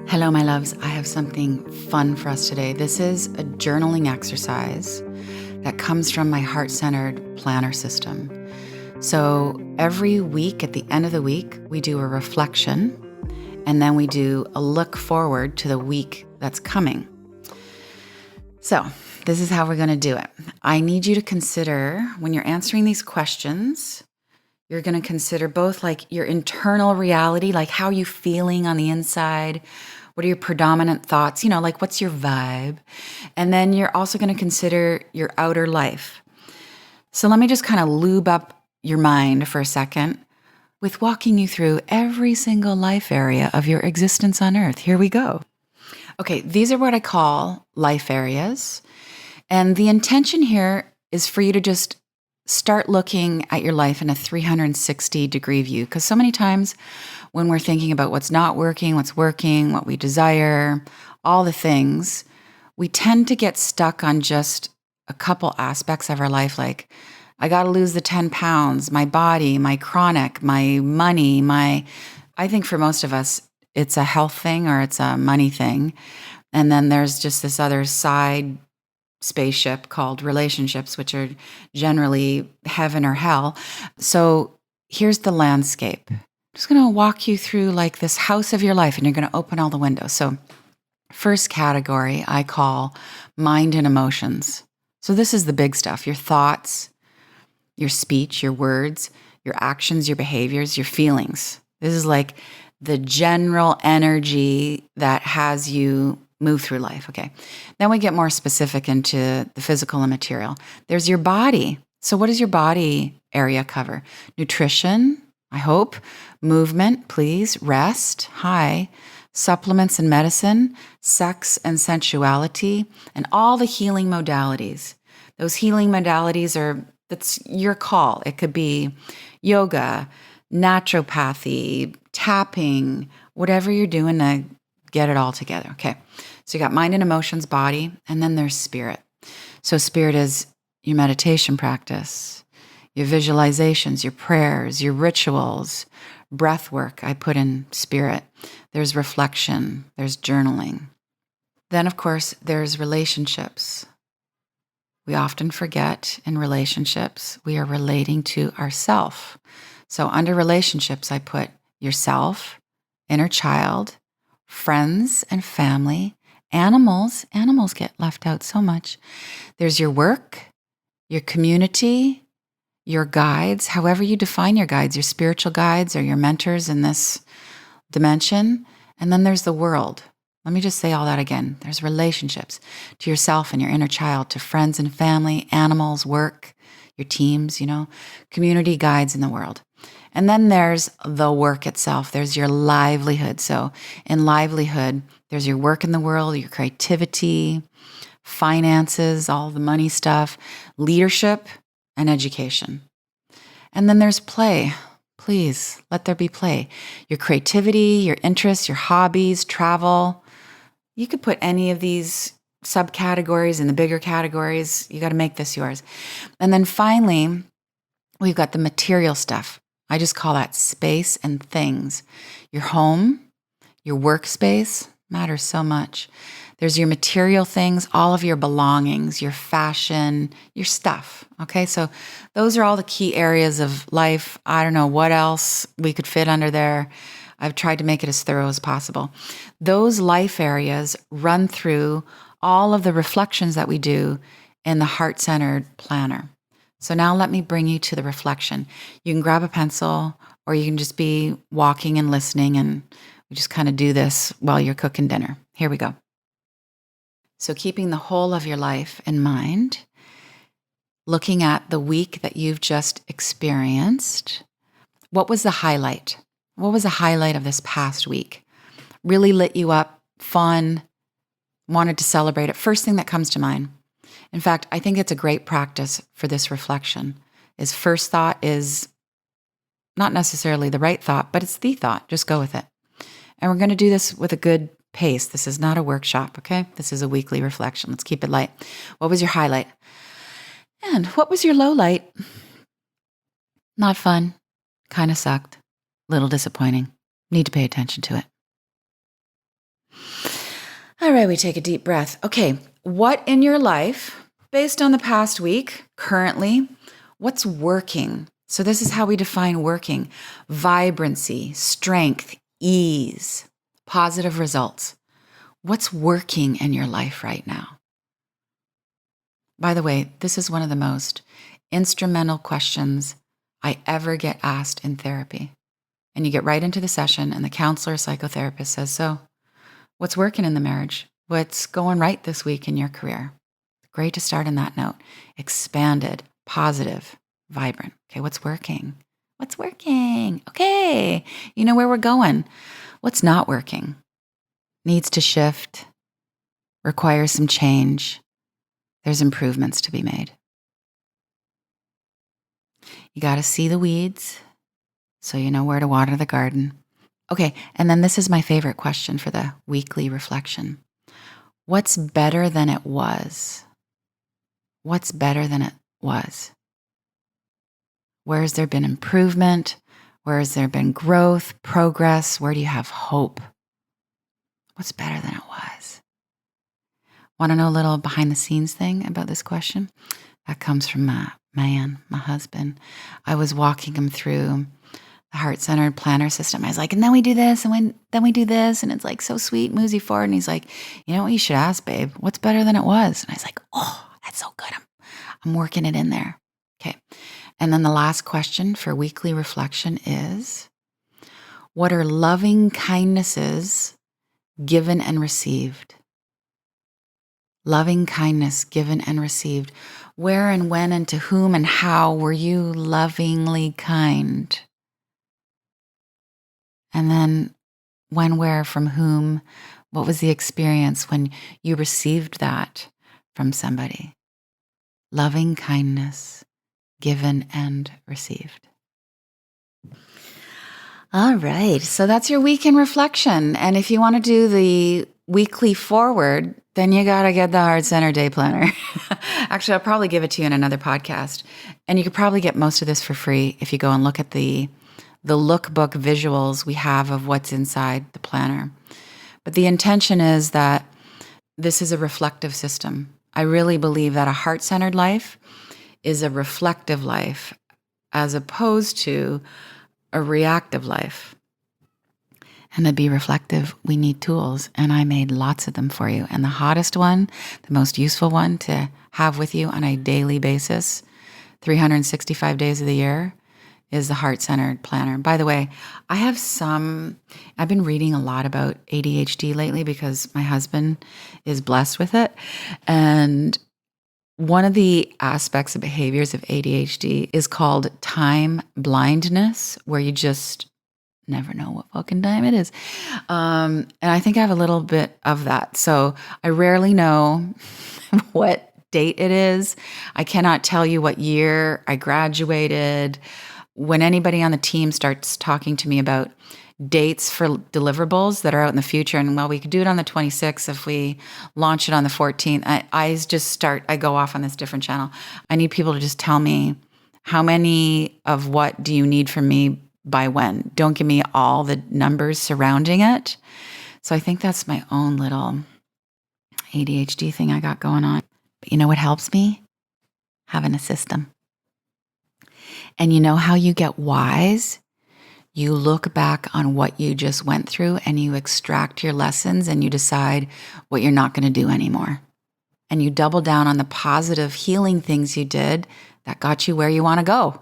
Hello, my loves. I have something fun for us today. This is a journaling exercise that comes from my heart-centered planner system. So every week, at the end of the week, we do a reflection, and then we do a look forward to the week that's coming. So this is how we're going to do it. I need you to consider, when you're answering these questions, you're going to consider both like your internal reality, like how are you feeling on the inside? What are your predominant thoughts? Like what's your vibe? And then you're also going to consider your outer life. So let me just kind of lube up your mind for a second with walking you through every single life area of your existence on Earth. Here we go. Okay, these are what I call life areas. And the intention here is for you to just start looking at your life in a 360-degree view. Because so many times when we're thinking about what's not working, what's working, what we desire, all the things, we tend to get stuck on just a couple aspects of our life. Like, I got to lose the 10 pounds, my body, my chronic, my money, I think for most of us, it's a health thing or it's a money thing. And then there's just this other side spaceship called relationships, which are generally heaven or hell. So here's the landscape. I'm just going to walk you through like this house of your life, and you're going to open all the windows. So first category I call mind and emotions. So this is the big stuff, your thoughts, your speech, your words, your actions, your behaviors, your feelings. This is like the general energy that has you move through life. Okay. Then we get more specific into the physical and material. There's your body. So what does your body area cover? Nutrition, I hope. Movement, please. Rest, hi. Supplements and medicine, sex and sensuality, and all the healing modalities. Those healing modalities that's your call. It could be yoga, naturopathy, tapping, whatever you're doing to get it all together. Okay. So you got mind and emotions, body, and then there's spirit. So spirit is your meditation practice, your visualizations, your prayers, your rituals, breath work. I put in spirit. There's reflection. There's journaling. Then, of course, there's relationships. We often forget in relationships, we are relating to ourself. So under relationships, I put yourself, inner child, friends and family, animals. Animals get left out so much. There's your work, your community, your guides, however you define your guides, your spiritual guides or your mentors in this dimension. And then there's the world. Let me just say all that again. There's relationships to yourself and your inner child, to friends and family, animals, work, your teams, community, guides in the world. And then there's the work itself. There's your livelihood. So in livelihood, there's your work in the world, your creativity, finances, all the money stuff, leadership, and education. And then there's play. Please, let there be play. Your creativity, your interests, your hobbies, travel. You could put any of these subcategories in the bigger categories. You got to make this yours. And then finally, we've got the material stuff. I just call that space and things. Your home, your workspace matters so much. There's your material things, all of your belongings, your fashion, your stuff. Okay, so those are all the key areas of life. I don't know what else we could fit under there. I've tried to make it as thorough as possible. Those life areas run through all of the reflections that we do in the heart-centered planner. So now let me bring you to the reflection. You can grab a pencil or you can just be walking and listening, and we just kind of do this while you're cooking dinner. Here we go. So keeping the whole of your life in mind, looking at the week that you've just experienced, what was the highlight? What was the highlight of this past week? Really lit you up, fun, wanted to celebrate it. First thing that comes to mind. In fact, I think it's a great practice for this reflection. Is first thought is not necessarily the right thought, but it's the thought. Just go with it. And we're going to do this with a good pace. This is not a workshop, okay? This is a weekly reflection. Let's keep it light. What was your highlight? And what was your low light? Not fun. Kind of sucked. Little disappointing. Need to pay attention to it. All right, we take a deep breath. Okay, what in your life, based on the past week, currently, what's working? So this is how we define working: vibrancy, strength, ease, positive results. What's working in your life right now? By the way, this is one of the most instrumental questions I ever get asked in therapy. And you get right into the session, and the counselor, psychotherapist says, "So, what's working in the marriage? What's going right this week in your career?" Great to start on that note. Expanded, positive, vibrant. Okay, what's working? What's working? Okay, you know where we're going. What's not working? Needs to shift, requires some change. There's improvements to be made. You got to see the weeds so you know where to water the garden. Okay, and then this is my favorite question for the weekly reflection. What's better than it was? What's better than it was? Where has there been improvement? Where has there been growth, progress? Where do you have hope? What's better than it was? Want to know a little behind the scenes thing about this question? That comes from my husband. I was walking him through the heart-centered planner system. I was like, and then we do this, and then we do this, and it's like so sweet, moves you forward. And he's like, you know what you should ask, babe? What's better than it was? And I was like, oh, that's so good. I'm working it in there. Okay. And then the last question for weekly reflection is, what are loving kindnesses given and received? Loving kindness given and received. Where and when and to whom and how were you lovingly kind? And then when, where, from whom, what was the experience when you received that from somebody? Loving kindness given and received. All right, so that's your weekend reflection. And if you want to do the weekly forward, then you got to get the Heart Center Day Planner. Actually, I'll probably give it to you in another podcast. And you could probably get most of this for free if you go and look at the lookbook visuals we have of what's inside the planner. But the intention is that this is a reflective system. I really believe that a heart-centered life is a reflective life as opposed to a reactive life. And to be reflective, we need tools, and I made lots of them for you. And the hottest one, the most useful one to have with you on a daily basis, 365 days of the year, is the Heart-Centered Planner. By the way, I've been reading a lot about ADHD lately because my husband is blessed with it. And one of the aspects of behaviors of ADHD is called time blindness, where you just never know what fucking time it is. And I think I have a little bit of that. So I rarely know what date it is. I cannot tell you what year I graduated. When anybody on the team starts talking to me about dates for deliverables that are out in the future, and well, we could do it on the 26th if we launch it on the 14th, I go off on this different channel. I need people to just tell me how many of what do you need from me by when. Don't give me all the numbers surrounding it. So I think that's my own little ADHD thing I got going on. But you know what helps me? Having a system. And you know how you get wise? You look back on what you just went through and you extract your lessons and you decide what you're not going to do anymore. And you double down on the positive healing things you did that got you where you want to go.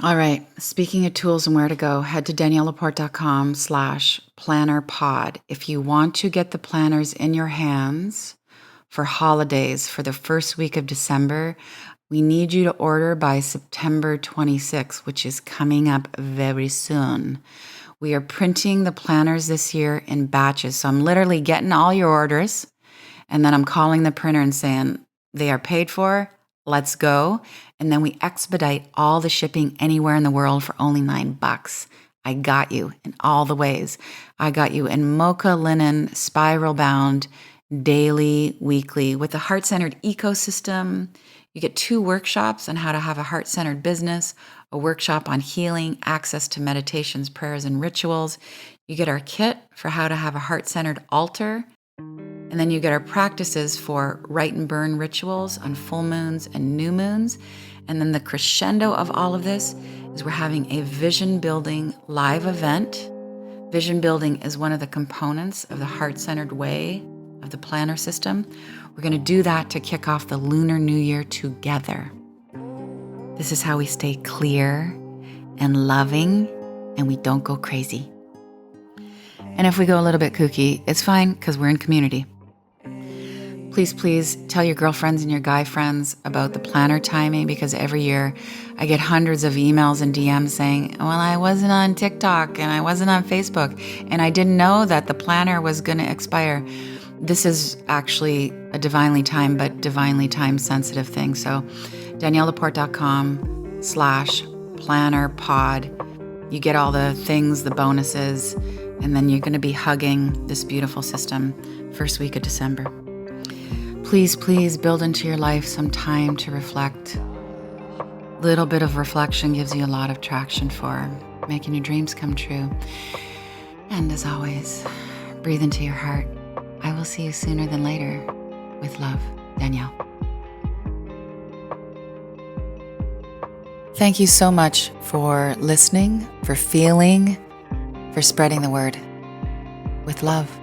All right. Speaking of tools and where to go, head to daniellelaporte.com/plannerpod. If you want to get the planners in your hands for holidays for the first week of December, we need you to order by September 26th, which is coming up very soon. We are printing the planners this year in batches. So I'm literally getting all your orders, and then I'm calling the printer and saying, they are paid for, let's go. And then we expedite all the shipping anywhere in the world for only $9. I got you in all the ways. I got you in mocha linen, spiral bound, daily, weekly, with the heart-centered ecosystem. You get 2 workshops on how to have a heart-centered business, a workshop on healing, access to meditations, prayers, and rituals. You get our kit for how to have a heart-centered altar. And then you get our practices for write and burn rituals on full moons and new moons. And then the crescendo of all of this is we're having a vision building live event. Vision building is one of the components of the heart-centered way of the planner system. We're going to do that to kick off the Lunar New Year together. This is how we stay clear and loving, and we don't go crazy. And if we go a little bit kooky, it's fine because we're in community. Please tell your girlfriends and your guy friends about the planner timing, because every year I get hundreds of emails and DMs saying, well, I wasn't on TikTok and I wasn't on Facebook and I didn't know that the planner was going to expire. This is actually a divinely timed but divinely time sensitive thing. So daniellelaporte.com/plannerpod. You get all the things, the bonuses, and then you're going to be hugging this beautiful system first week of December. Please build into your life some time to reflect. Little bit of reflection gives you a lot of traction for making your dreams come true. And as always, breathe into your heart. I will see you sooner than later. With love, Danielle. Thank you so much for listening, for feeling, for spreading the word. With love.